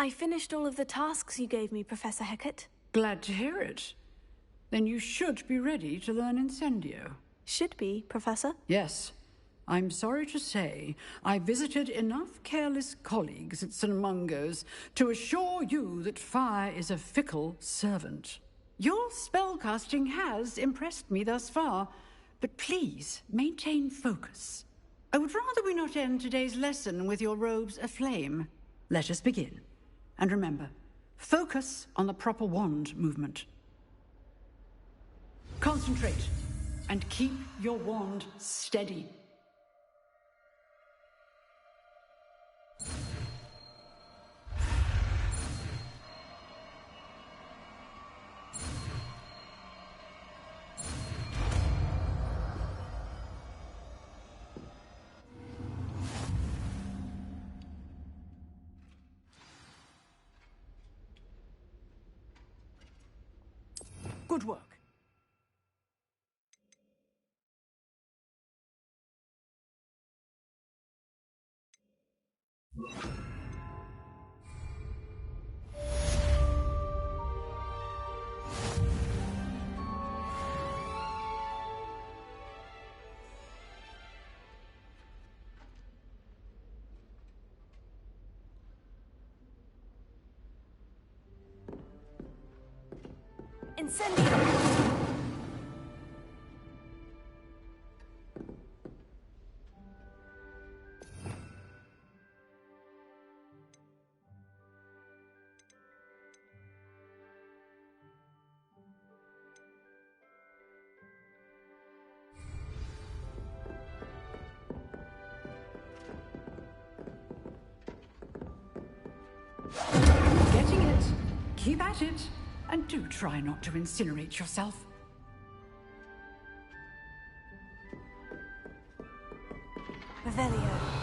I finished all of the tasks you gave me, Professor Hecat. Glad to hear it. Then you should be ready to learn Incendio. Should be, Professor? Yes. I'm sorry to say, I visited enough careless colleagues at St. Mungo's to assure you that fire is a fickle servant. Your spellcasting has impressed me thus far, but please maintain focus. I would rather we not end today's lesson with your robes aflame. Let us begin. And remember, focus on the proper wand movement. Concentrate, and keep your wand steady. Good work. Incendio! Getting it. Keep at it. And do try not to incinerate yourself. Revelio.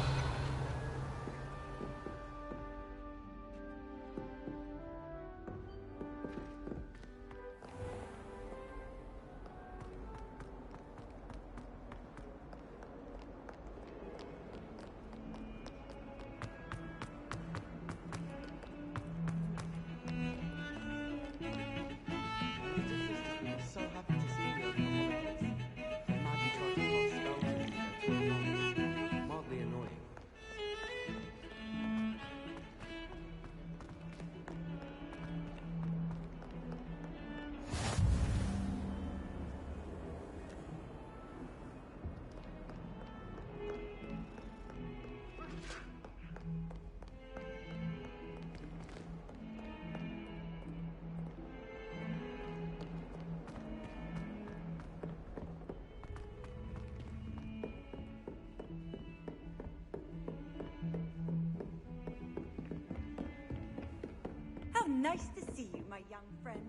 How nice to see you, my young friend.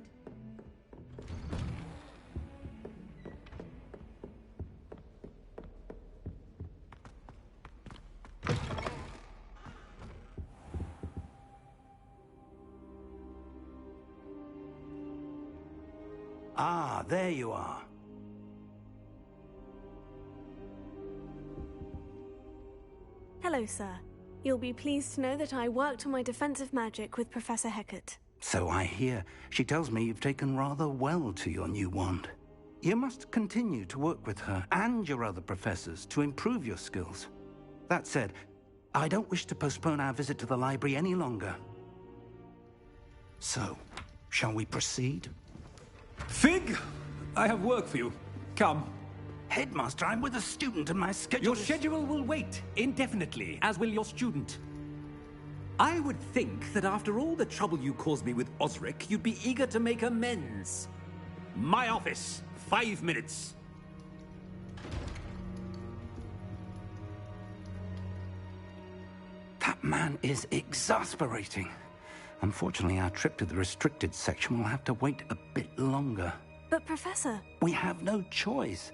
Ah, there you are. Hello, sir. You'll be pleased to know that I worked on my defensive magic with Professor Hecat. So I hear. She tells me you've taken rather well to your new wand. You must continue to work with her and your other professors to improve your skills. That said, I don't wish to postpone our visit to the library any longer. So, shall we proceed? Fig! I have work for you. Come. Headmaster, I'm with a student and my schedule Your schedule will wait indefinitely, as will your student. I would think that after all the trouble you caused me with Osric, you'd be eager to make amends. My office, 5 minutes. That man is exasperating. Unfortunately, our trip to the restricted section will have to wait a bit longer. But, Professor... We have no choice.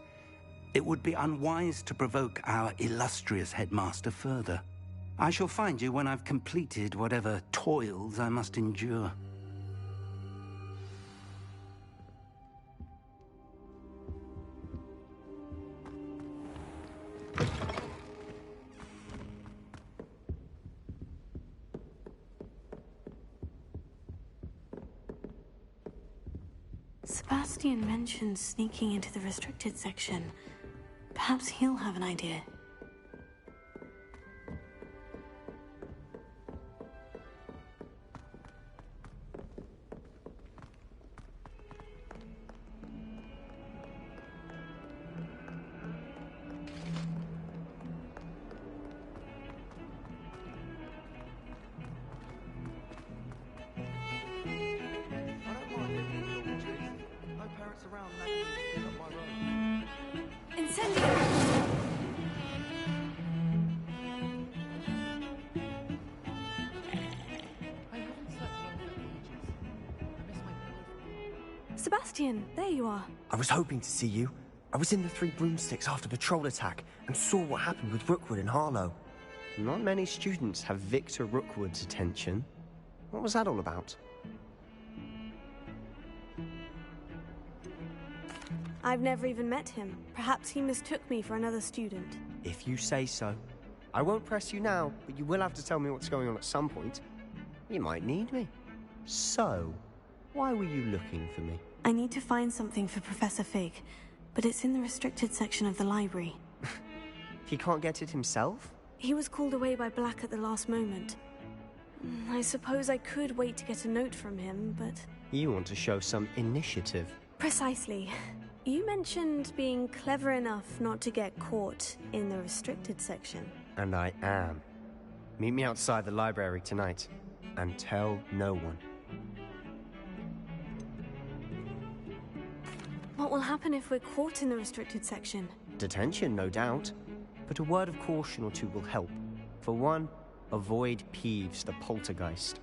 It would be unwise to provoke our illustrious headmaster further. I shall find you when I've completed whatever toils I must endure. Sebastian mentioned sneaking into the restricted section. Perhaps he'll have an idea. Sebastian, there you are. I was hoping to see you. I was in the Three Broomsticks after the troll attack and saw what happened with Rookwood and Harlow. Not many students have Victor Rookwood's attention. What was that all about? I've never even met him. Perhaps he mistook me for another student. If you say so. I won't press you now, but you will have to tell me what's going on at some point. You might need me. So, why were you looking for me? I need to find something for Professor Fig, but it's in the restricted section of the library. He can't get it himself? He was called away by Black at the last moment. I suppose I could wait to get a note from him, but... You want to show some initiative. Precisely. You mentioned being clever enough not to get caught in the restricted section. And I am. Meet me outside the library tonight, and tell no one. What will happen if we're caught in the restricted section? Detention, no doubt. But a word of caution or two will help. For one, avoid Peeves, the poltergeist.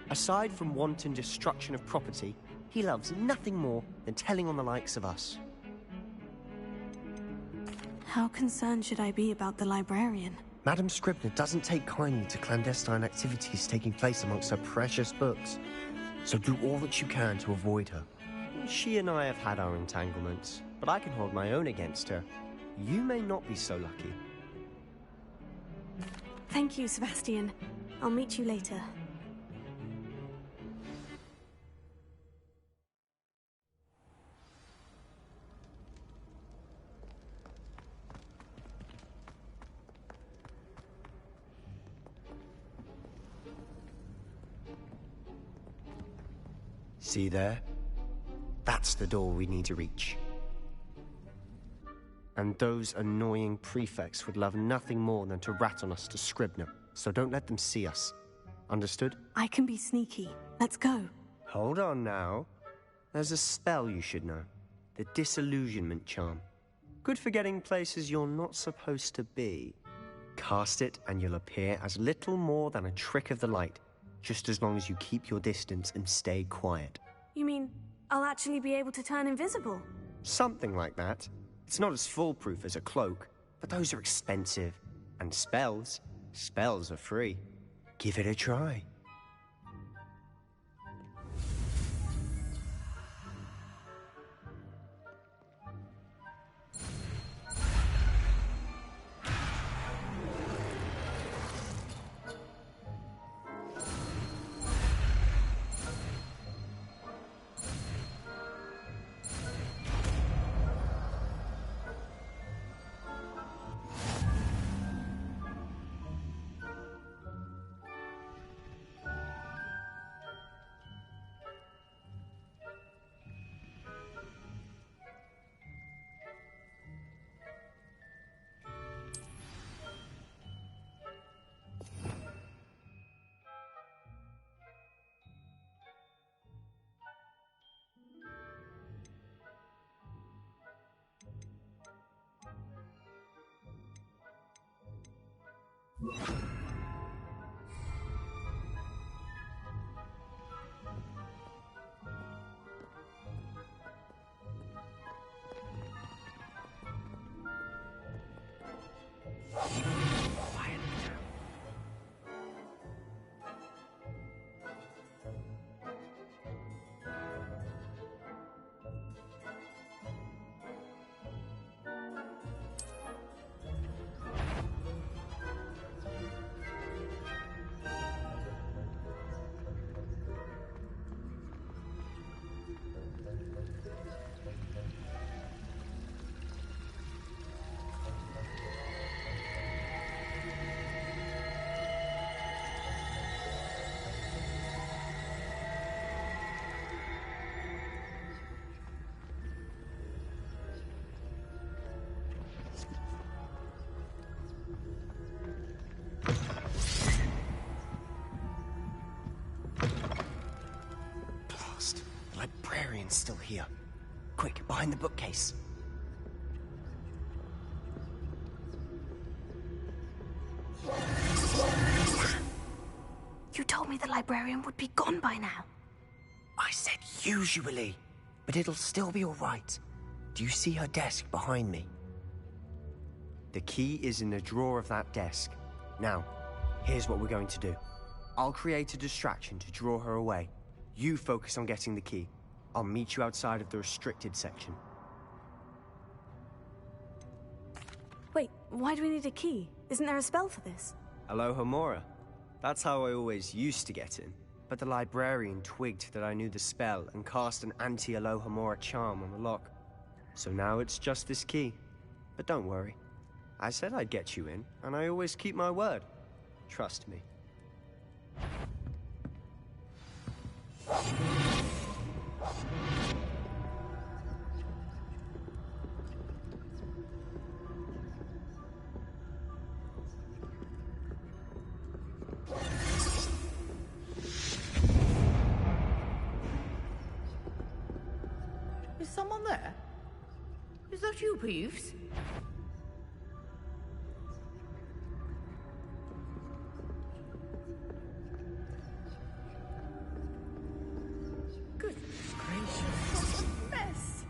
Aside from wanton destruction of property, he loves nothing more than telling on the likes of us. How concerned should I be about the librarian? Madam Scribner doesn't take kindly to clandestine activities taking place amongst her precious books. So do all that you can to avoid her. She and I have had our entanglements, but I can hold my own against her. You may not be so lucky. Thank you, Sebastian. I'll meet you later. See there? That's the door we need to reach. And those annoying prefects would love nothing more than to rat on us to Scribner, so don't let them see us. Understood? I can be sneaky. Let's go. Hold on now. There's a spell you should know. The Disillusionment Charm. Good for getting places you're not supposed to be. Cast it and you'll appear as little more than a trick of the light, just as long as you keep your distance and stay quiet. You mean I'll actually be able to turn invisible? Something like that. It's not as foolproof as a cloak, but those are expensive. And spells are free. Give it a try. librarian's still here. Quick, behind the bookcase. You told me the librarian would be gone by now. I said usually, but it'll still be all right. Do you see her desk behind me? The key is in the drawer of that desk. Now, here's what we're going to do. I'll create a distraction to draw her away. You focus on getting the key. I'll meet you outside of the restricted section. Wait, why do we need a key? Isn't there a spell for this? Alohomora. That's how I always used to get in. But the librarian twigged that I knew the spell and cast an anti-Alohomora charm on the lock. So now it's just this key. But don't worry. I said I'd get you in, and I always keep my word. Trust me. Is someone there? Is that you, Peeves? Good gracious, what a mess!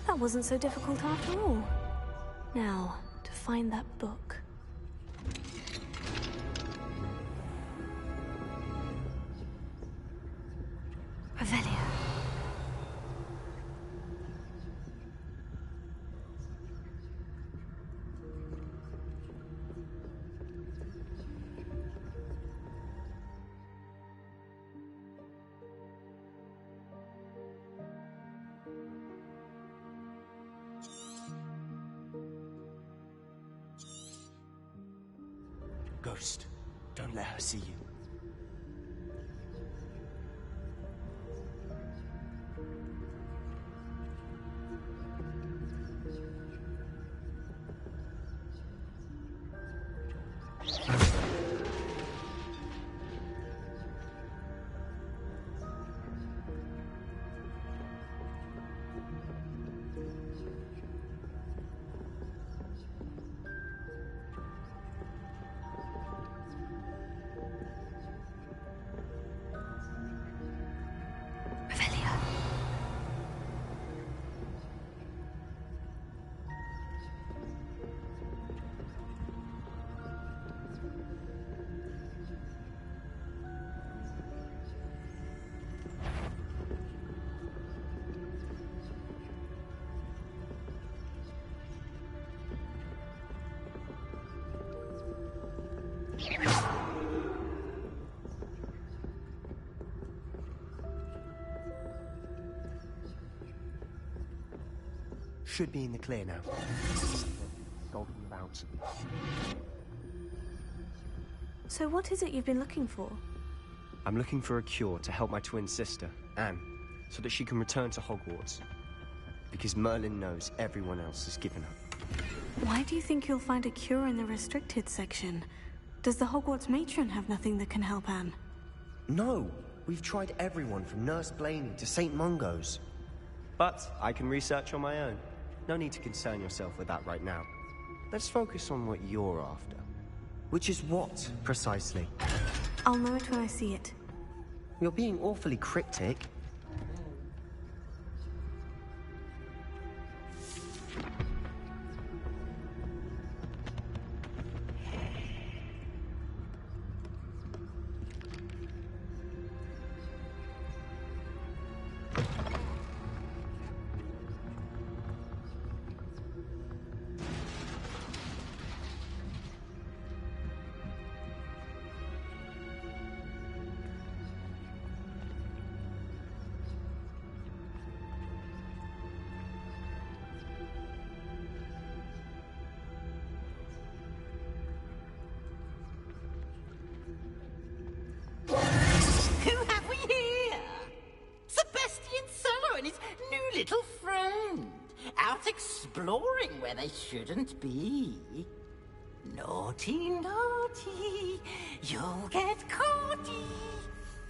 That wasn't so difficult after all. Now, to find that book. Revelio. Ghost, don't let her see you. Should be in the clear now. Golden about. So what is it you've been looking for? I'm looking for a cure to help my twin sister, Anne, so that she can return to Hogwarts. Because Merlin knows everyone else has given up. Why do you think you'll find a cure in the restricted section? Does the Hogwarts matron have nothing that can help Anne? No! We've tried everyone from Nurse Blaney to St. Mungo's. But I can research on my own. No need to concern yourself with that right now. Let's focus on what you're after. Which is what, precisely? I'll know it when I see it. You're being awfully cryptic. exploring where they shouldn't be. Naughty, naughty, you'll get caughty.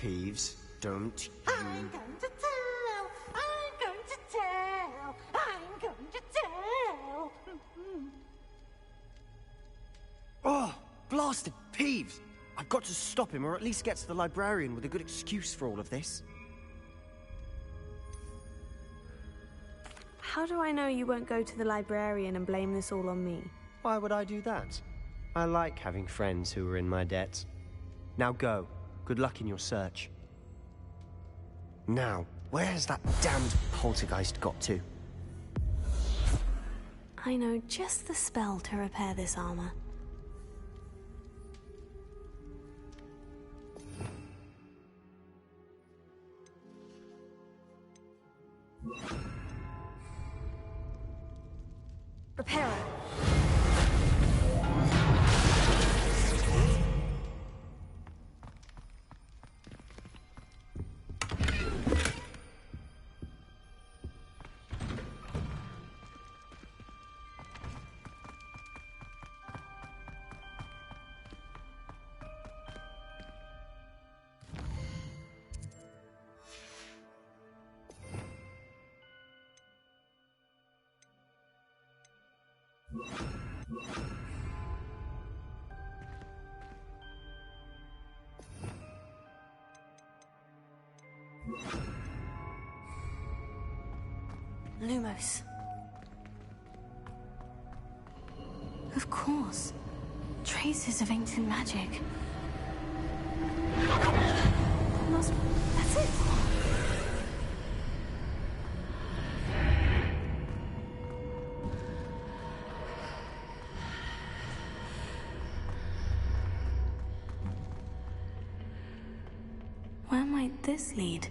Peeves, don't you... I'm going to tell, I'm going to tell, I'm going to tell. Oh, blasted Peeves! I've got to stop him, or at least get to the librarian with a good excuse for all of this. How do I know you won't go to the librarian and blame this all on me? Why would I do that? I like having friends who are in my debt. Now go. Good luck in your search. Now, where's that damned poltergeist got to? I know just the spell to repair this armor. Repairer. Lumos. Of course. Traces of ancient magic. That's it. Where might this lead?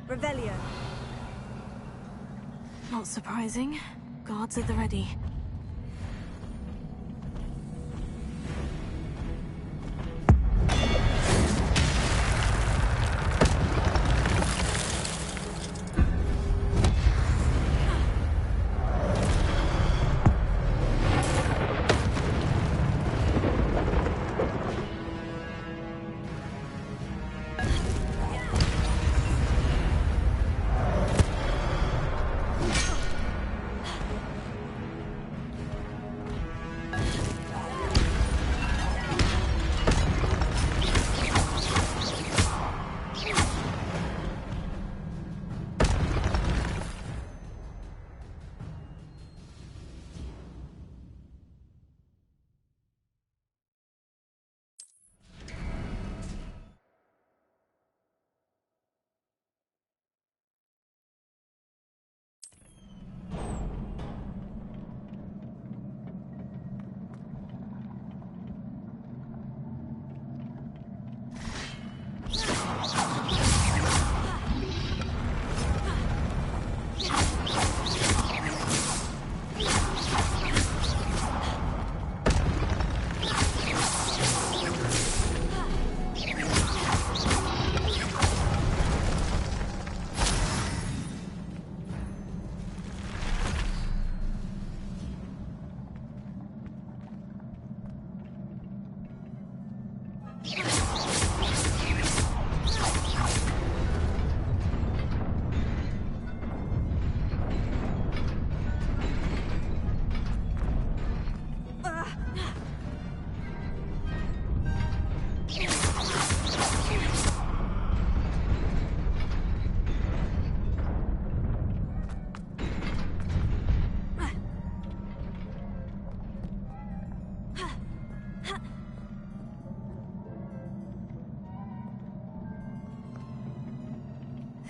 Revelio. Not surprising. Guards at the ready.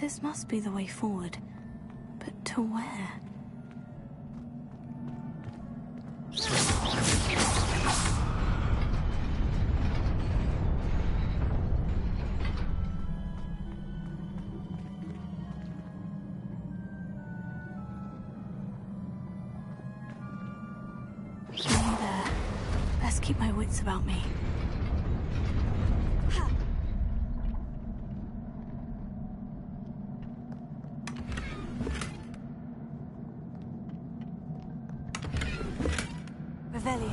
This must be the way forward. But to where? Nearly there. Best keep my wits about me. Revelio.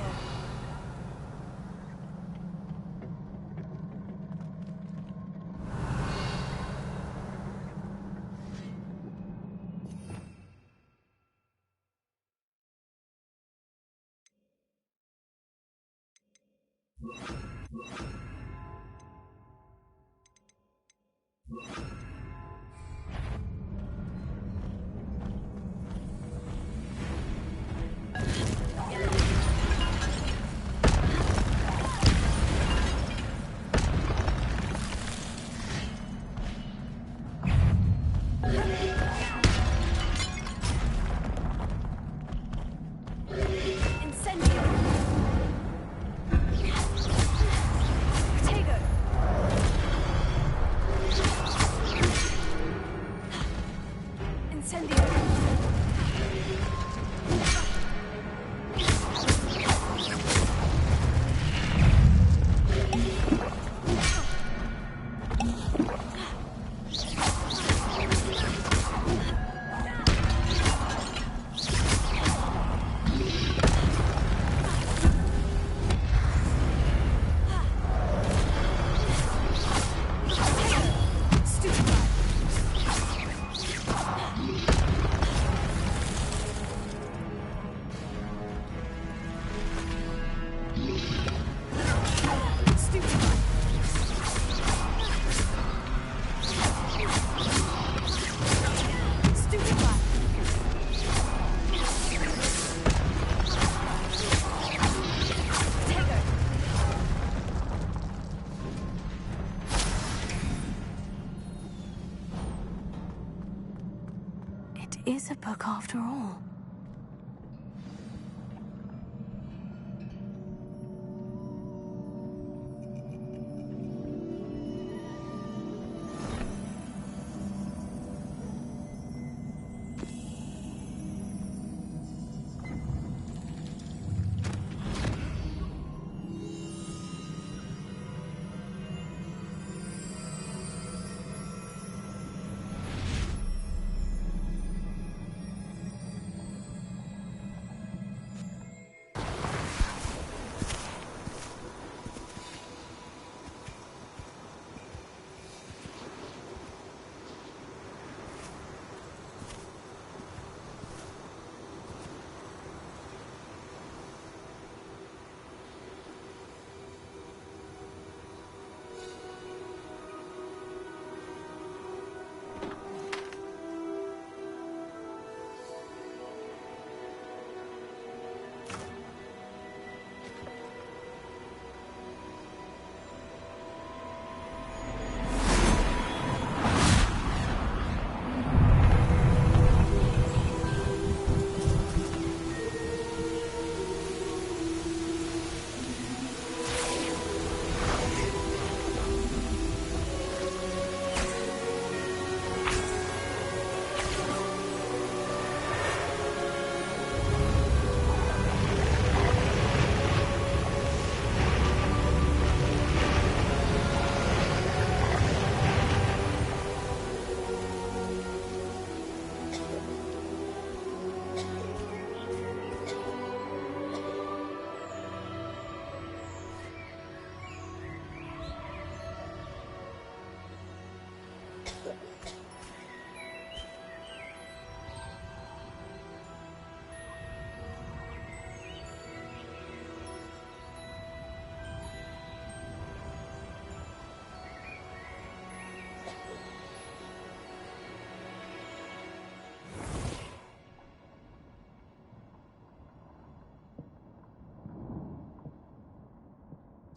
Is a book after all.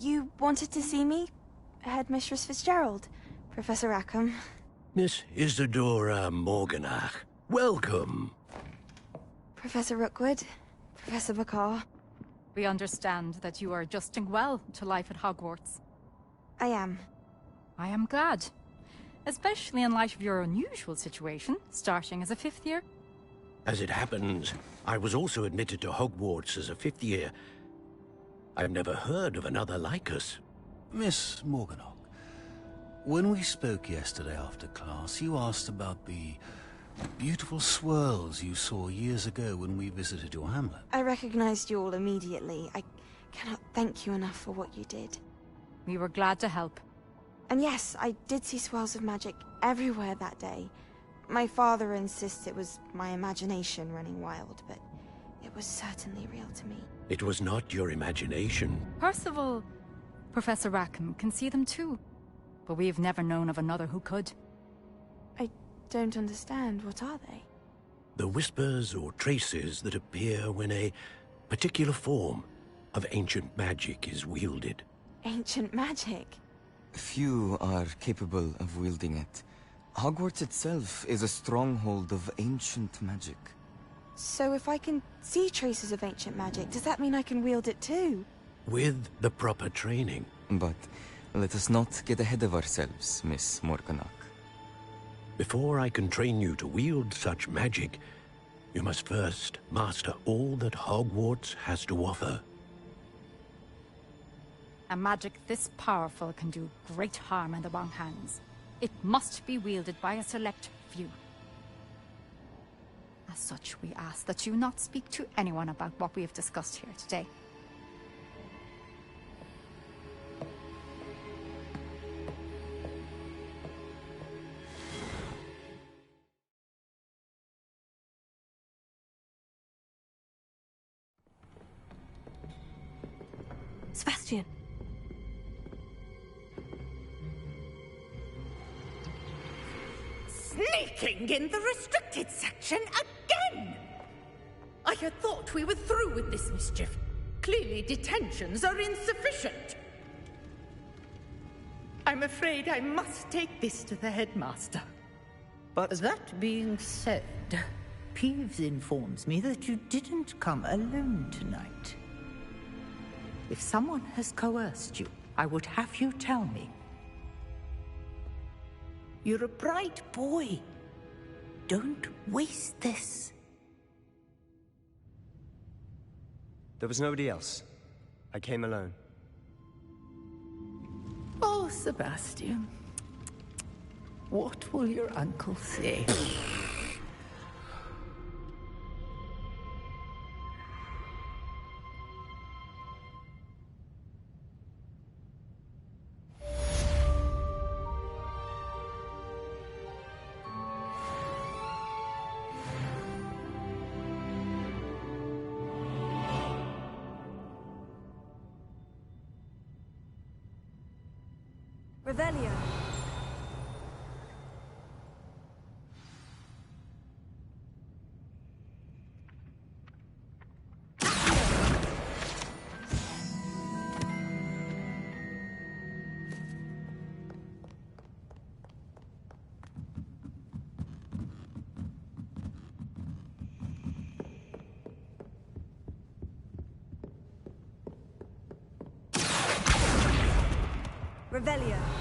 You wanted to see me? Headmistress Fitzgerald, Professor Rackham. Miss Isadora Morganach, welcome. Professor Rookwood, Professor Bakar. We understand that you are adjusting well to life at Hogwarts. I am. I am glad. Especially in light of your unusual situation, starting as a 5th year. As it happens, I was also admitted to Hogwarts as a 5th year. I've never heard of another like us. Miss Morganach, when we spoke yesterday after class, you asked about the beautiful swirls you saw years ago when we visited your hamlet. I recognized you all immediately. I cannot thank you enough for what you did. We were glad to help. And yes, I did see swirls of magic everywhere that day. My father insists it was my imagination running wild, but it was certainly real to me. It was not your imagination. Percival, Professor Rackham can see them too. But we've never known of another who could. I don't understand. What are they? The whispers or traces that appear when a particular form of ancient magic is wielded. Ancient magic? Few are capable of wielding it. Hogwarts itself is a stronghold of ancient magic. So if I can see traces of ancient magic, does that mean I can wield it too? With the proper training. But let us not get ahead of ourselves, Miss Morganach. Before I can train you to wield such magic, you must first master all that Hogwarts has to offer. A magic this powerful can do great harm in the wrong hands. It must be wielded by a select few. As such, we ask that you not speak to anyone about what we have discussed here today. Sebastian. Sneaking in the restricted section again! I had thought we were through with this mischief. Clearly detentions are insufficient. I'm afraid I must take this to the headmaster. But that being said, Peeves informs me that you didn't come alone tonight. If someone has coerced you, I would have you tell me. You're a bright boy. Don't waste this. there was nobody else. I came alone. Oh, Sebastian. What will your uncle say? Revelio. Revelio.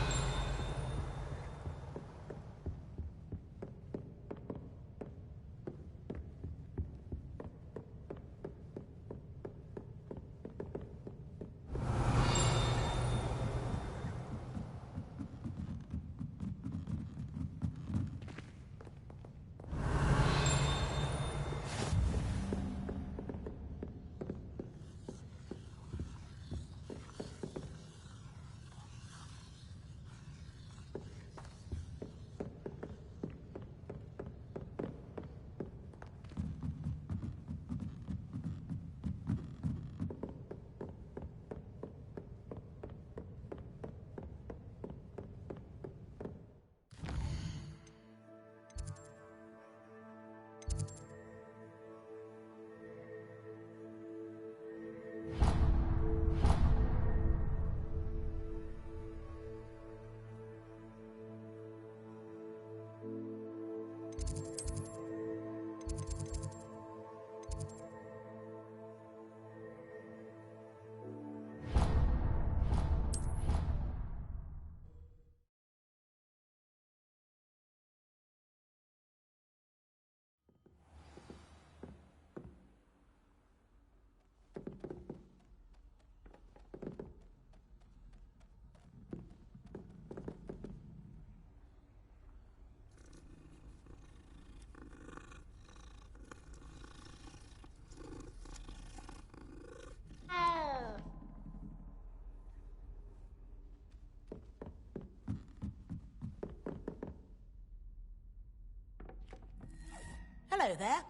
Hello there.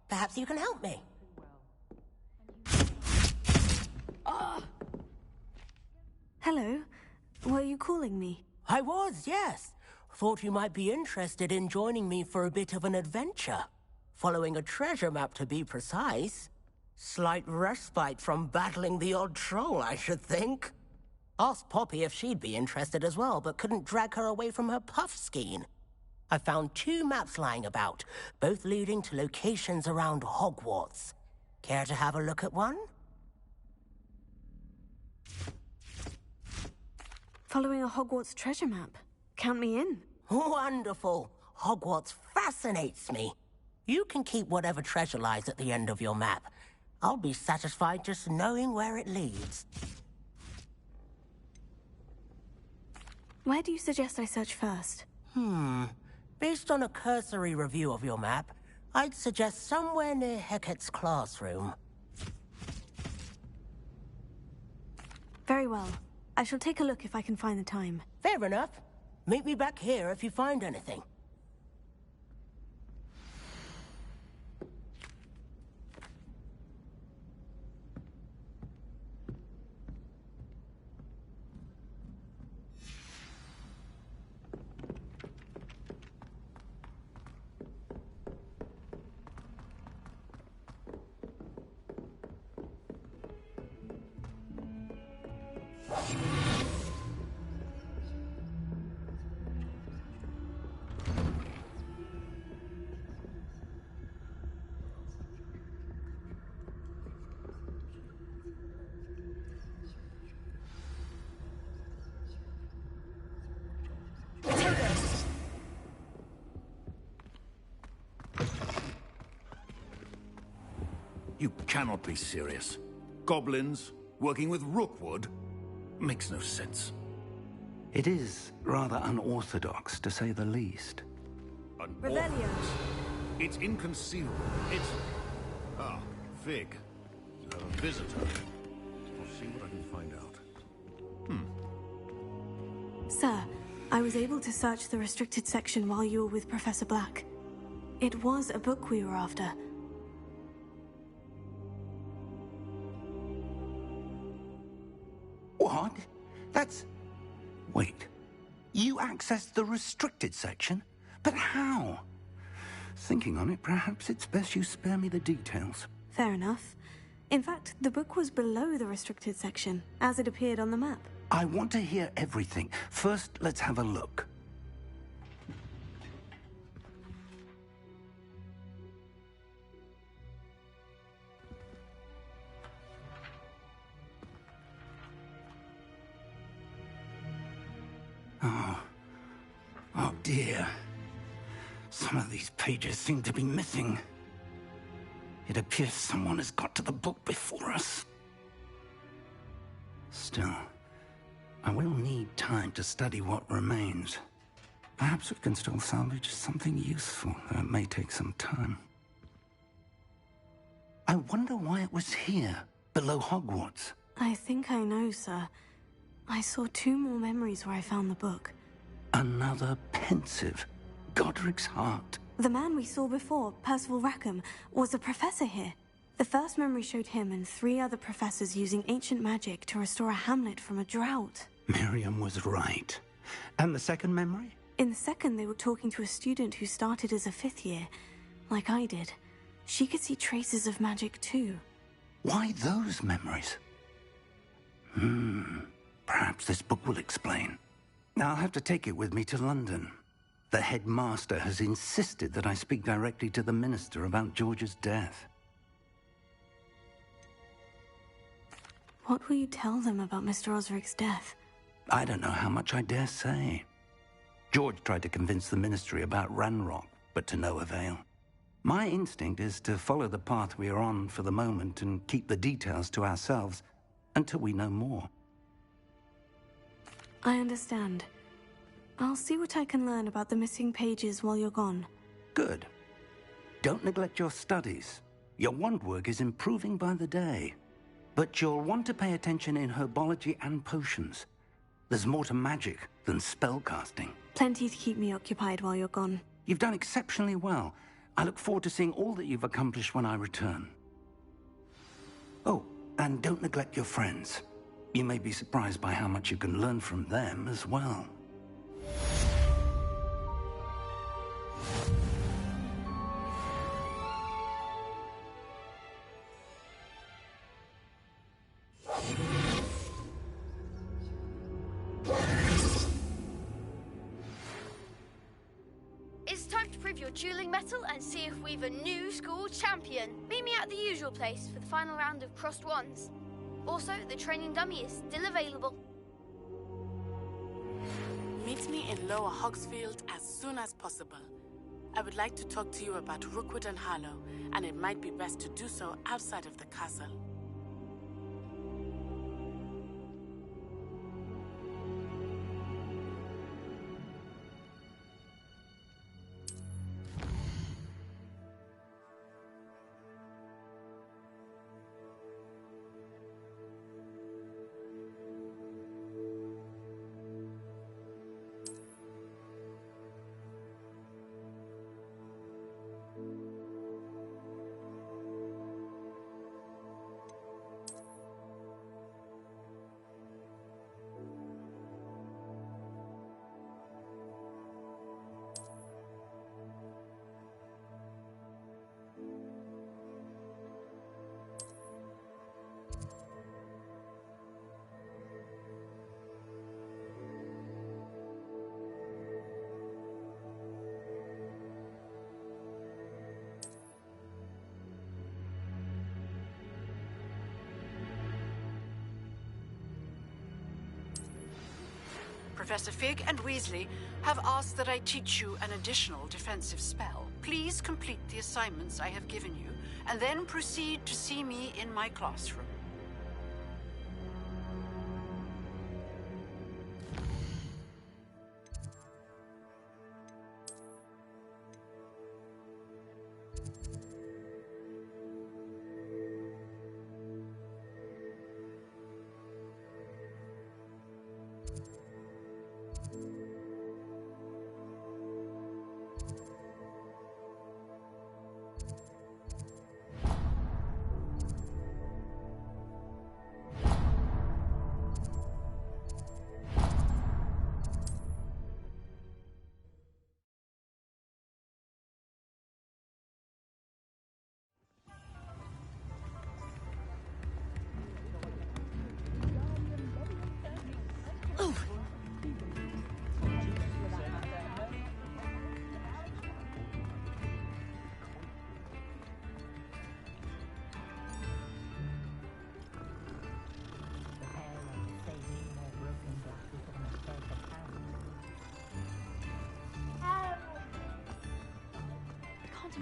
Perhaps you can help me. Hello. Were you calling me? I was, yes. Thought you might be interested in joining me for a bit of an adventure. Following a treasure map, to be precise. Slight respite from battling the odd troll, I should think. Asked Poppy if she'd be interested as well, but couldn't drag her away from her puff skein. I found 2 maps lying about, both leading to locations around Hogwarts. Care to have a look at one? Following a Hogwarts treasure map. Count me in. Wonderful. Hogwarts fascinates me. You can keep whatever treasure lies at the end of your map. I'll be satisfied just knowing where it leads. Where do you suggest I search first? Based on a cursory review of your map, I'd suggest somewhere near Hecat's classroom. Very well. I shall take a look if I can find the time. Fair enough. Meet me back here if you find anything. You cannot be serious. Goblins working with Rookwood? Makes no sense. It is rather unorthodox, to say the least. Revelio. It's inconceivable. It's... Ah, Fig. You have a visitor. I'll see what I can find out. Sir, I was able to search the restricted section while you were with Professor Black. It was a book we were after. What? That's... Wait. You accessed the restricted section? But how? Thinking on it, perhaps it's best you spare me the details. Fair enough. In fact, the book was below the restricted section, as it appeared on the map. I want to hear everything. First, let's have a look. Oh dear. Some of these pages seem to be missing. It appears someone has got to the book before us. Still, I will need time to study what remains. Perhaps we can still salvage something useful, though it may take some time. I wonder why it was here, below Hogwarts. I think I know, sir. I saw 2 more memories where I found the book. Another pensive. Godric's heart. The man we saw before, Percival Rackham, was a professor here. The first memory showed him and 3 other professors using ancient magic to restore a hamlet from a drought. Miriam was right. And the second memory? In the second, they were talking to a student who started as a 5th year, like I did. She could see traces of magic too. Why those memories? Perhaps this book will explain. I'll have to take it with me to London. The headmaster has insisted that I speak directly to the minister about George's death. What will you tell them about Mr. Osric's death? I don't know how much I dare say. George tried to convince the ministry about Ranrock, but to no avail. My instinct is to follow the path we are on for the moment and keep the details to ourselves until we know more. I understand. I'll see what I can learn about the missing pages while you're gone. Good. Don't neglect your studies. Your wand work is improving by the day. But you'll want to pay attention in herbology and potions. There's more to magic than spellcasting. Plenty to keep me occupied while you're gone. You've done exceptionally well. I look forward to seeing all that you've accomplished when I return. Oh, and don't neglect your friends. You may be surprised by how much you can learn from them as well. It's time to prove your dueling mettle and see if we've a new school champion. Meet me at the usual place for the final round of crossed wands. Also, the training dummy is still available. Meet me in Lower Hogsfield as soon as possible. I would like to talk to you about Rookwood and Harlow, and it might be best to do so outside of the castle. Professor Fig and Weasley have asked that I teach you an additional defensive spell. Please complete the assignments I have given you, and then proceed to see me in my classroom.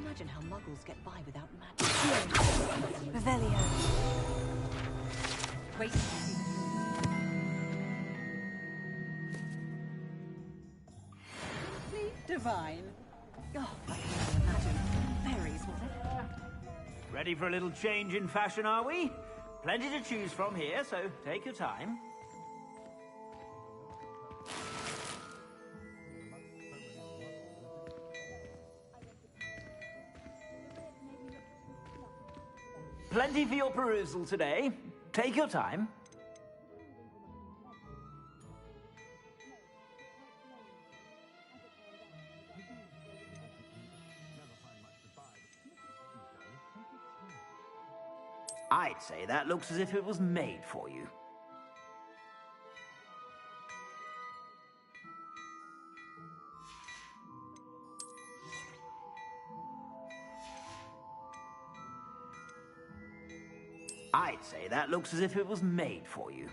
Imagine how muggles get by without magic. Revelio. Wait. Divine. Oh, I can only imagine. Fairies, was it? Ready for a little change in fashion, are we? Plenty to choose from here, so take your time. Plenty for your perusal today. Take your time. I'd say that looks as if it was made for you. I'd say that looks as if it was made for you.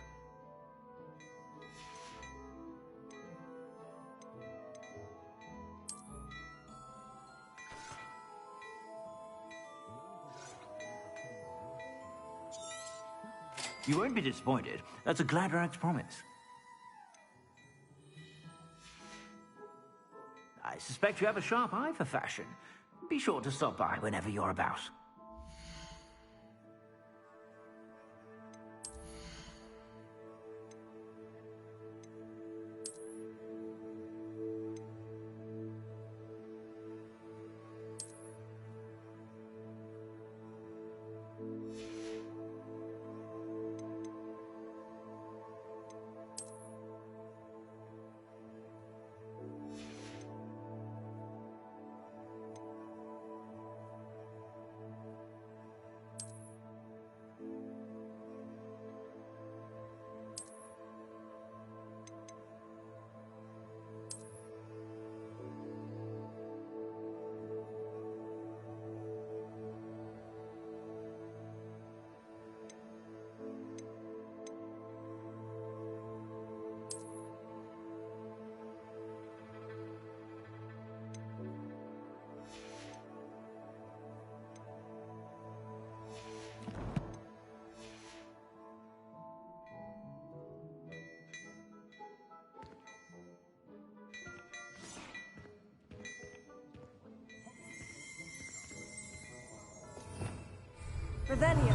You won't be disappointed. That's a Gladrag's promise. I suspect you have a sharp eye for fashion. Be sure to stop by whenever you're about. Revelio.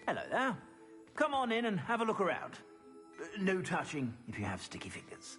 Hello there. Come on in and have a look around. No touching if you have sticky fingers.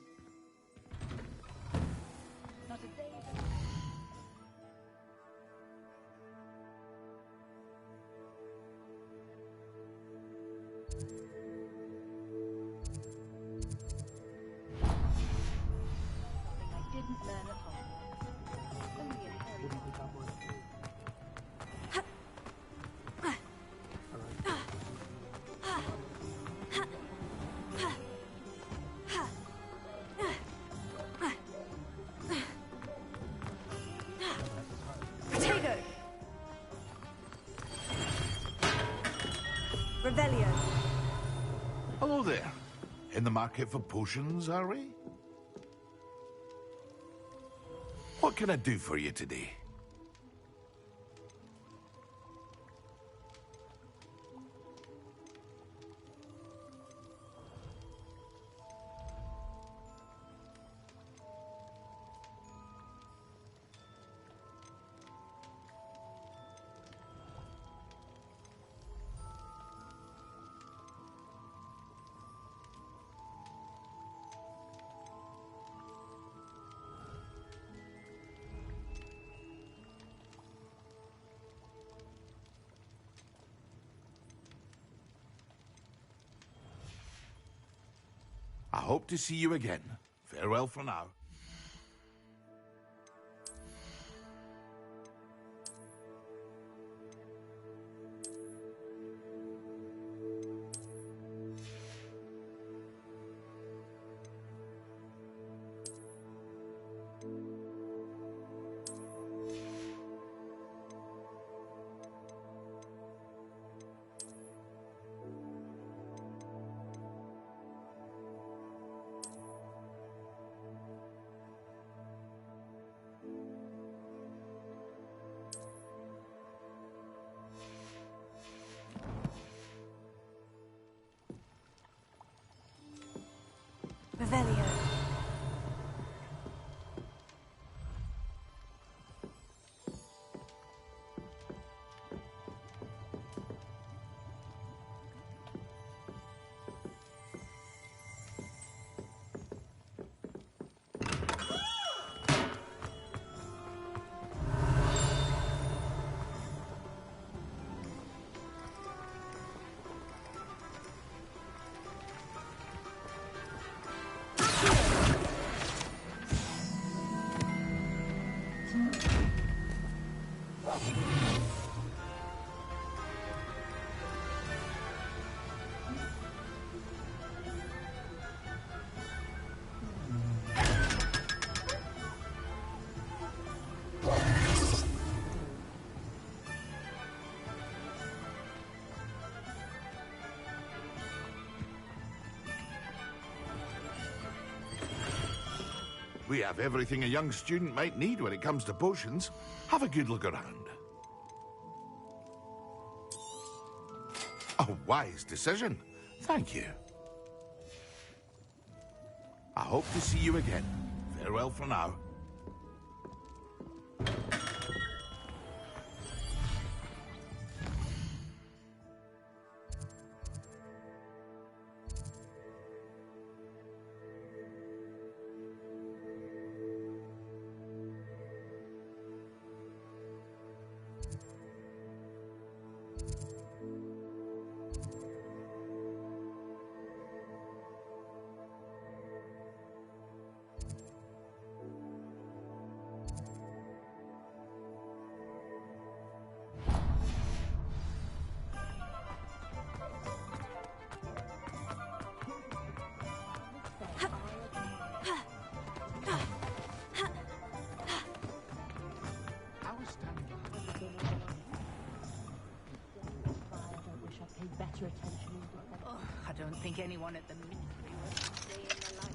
Revelio. Hello there. In the market for potions, are we? What can I do for you today? I hope to see you again. Farewell for now. Revelio. We have everything a young student might need when it comes to potions. Have a good look around. A wise decision. Thank you. I hope to see you again. Farewell for now. anyone at the Ministry was to stay in the light.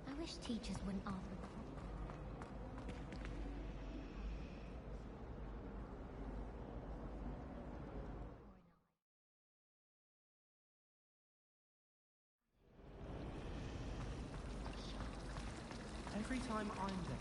I wish teachers wouldn't ask. Every time I'm